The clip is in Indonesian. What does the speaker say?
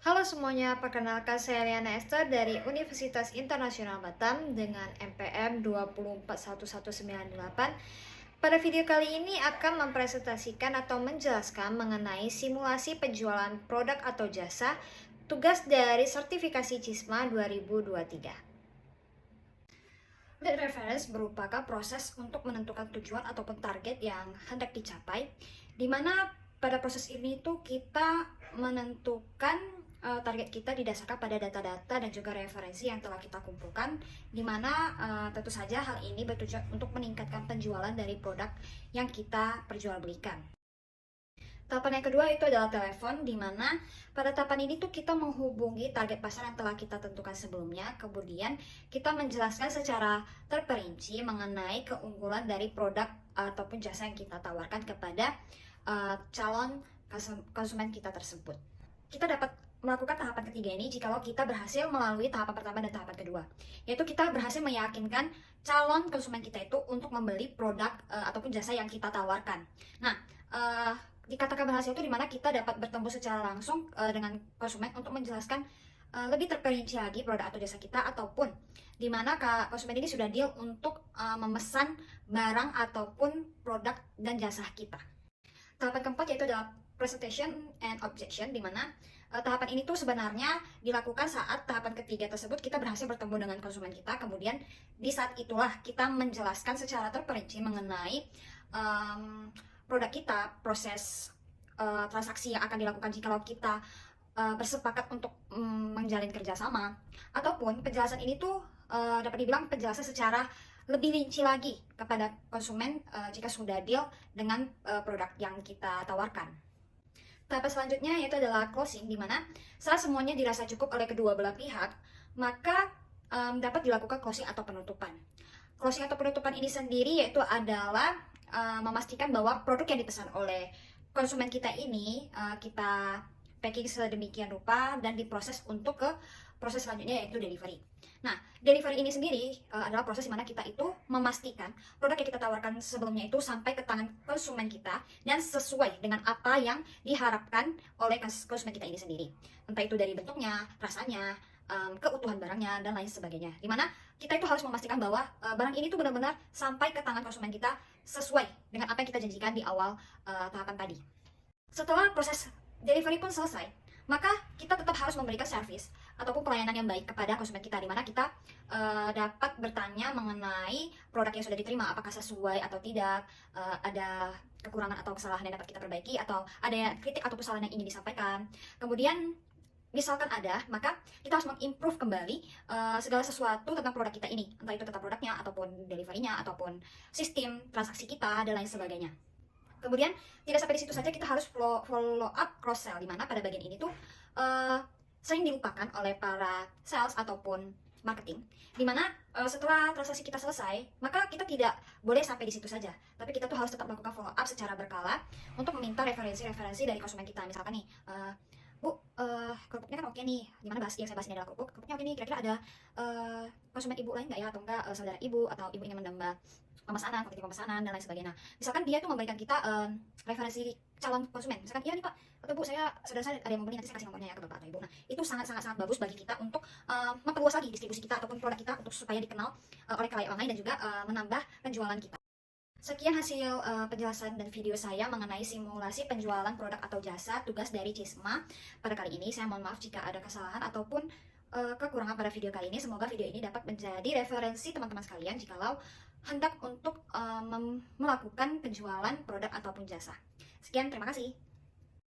Halo semuanya, perkenalkan saya Liana Esther dari Universitas Internasional Batam dengan NPM 2411198. Pada video kali ini akan mempresentasikan atau menjelaskan mengenai simulasi penjualan produk atau jasa, tugas dari sertifikasi CISMA 2023. Lead reference merupakan proses untuk menentukan tujuan ataupun target yang hendak dicapai, di mana pada proses ini tuh kita menentukan target kita didasarkan pada data-data dan juga referensi yang telah kita kumpulkan, di mana tentu saja hal ini bertujuan untuk meningkatkan penjualan dari produk yang kita perjualbelikan. Tahapan yang kedua itu adalah telepon, di mana pada tahapan ini tuh kita menghubungi target pasar yang telah kita tentukan sebelumnya. Kemudian kita menjelaskan secara terperinci mengenai keunggulan dari produk ataupun jasa yang kita tawarkan kepada calon konsumen kita tersebut. Kita dapat melakukan tahapan ketiga ini jikalau kita berhasil melalui tahapan pertama dan tahapan kedua, yaitu kita berhasil meyakinkan calon konsumen kita itu untuk membeli produk ataupun jasa yang kita tawarkan. Nah, dikatakan berhasil itu dimana kita dapat bertemu secara langsung dengan konsumen untuk menjelaskan lebih terperinci lagi produk atau jasa kita, ataupun dimana konsumen ini sudah deal untuk memesan barang ataupun produk dan jasa kita. Tahapan keempat yaitu adalah presentation and objection, dimana tahapan ini tuh sebenarnya dilakukan saat tahapan ketiga tersebut kita berhasil bertemu dengan konsumen kita. Kemudian di saat itulah kita menjelaskan secara terperinci mengenai produk kita, proses transaksi yang akan dilakukan jikalau kita bersepakat untuk menjalin kerjasama, ataupun penjelasan ini tuh dapat dibilang penjelasan secara lebih rinci lagi kepada konsumen jika sudah deal dengan produk yang kita tawarkan. Tahap selanjutnya yaitu adalah closing, di mana setelah semuanya dirasa cukup oleh kedua belah pihak, maka dapat dilakukan closing atau penutupan. Closing atau penutupan ini sendiri yaitu adalah memastikan bahwa produk yang dipesan oleh konsumen kita ini kita packing sedemikian rupa dan diproses untuk ke proses selanjutnya yaitu delivery. Nah, delivery ini sendiri adalah proses di mana kita itu memastikan produk yang kita tawarkan sebelumnya itu sampai ke tangan konsumen kita dan sesuai dengan apa yang diharapkan oleh konsumen kita ini sendiri. Entah itu dari bentuknya, rasanya, keutuhan barangnya, dan lain sebagainya. Dimana kita itu harus memastikan bahwa barang ini tuh benar-benar sampai ke tangan konsumen kita sesuai dengan apa yang kita janjikan di awal tahapan tadi. Setelah proses delivery pun selesai, maka kita tetap harus memberikan service ataupun pelayanan yang baik kepada konsumen kita, di mana kita dapat bertanya mengenai produk yang sudah diterima, apakah sesuai atau tidak, ada kekurangan atau kesalahan yang dapat kita perbaiki, atau ada kritik atau kesalahan yang ingin disampaikan. Kemudian misalkan ada, maka kita harus mengimprove kembali segala sesuatu tentang produk kita ini, entah itu tentang produknya, ataupun deliverynya, ataupun sistem transaksi kita, dan lain sebagainya. Kemudian tidak sampai di situ saja, kita harus follow up cross sell, di mana pada bagian ini tuh sering dilupakan oleh para sales ataupun marketing, di mana setelah transaksi kita selesai, maka kita tidak boleh sampai di situ saja, tapi kita tuh harus tetap melakukan follow up secara berkala untuk meminta referensi-referensi dari konsumen kita. Misalkan nih, Bu, kerupuknya kan oke nih, dimana yang saya bahas ini adalah kerupuknya oke nih, kira-kira ada konsumen ibu lain nggak ya, atau enggak saudara ibu, atau ibu ingin menambah pemesanan, kuantiti pemesanan, dan lain sebagainya. Misalkan dia tuh memberikan kita referensi calon konsumen, misalkan iya nih Pak, atau Bu, saudara saya ada yang membeli, nanti saya kasih nomornya ya ke Bapak atau Ibu. Nah, itu sangat bagus bagi kita untuk memperluas lagi distribusi kita ataupun produk kita untuk supaya dikenal oleh khalayak ramai dan juga menambah penjualan kita. Sekian hasil penjelasan dan video saya mengenai simulasi penjualan produk atau jasa, tugas dari CISMA. Pada kali ini saya mohon maaf jika ada kesalahan ataupun kekurangan pada video kali ini. Semoga video ini dapat menjadi referensi teman-teman sekalian jikalau hendak untuk melakukan penjualan produk ataupun jasa. Sekian, terima kasih.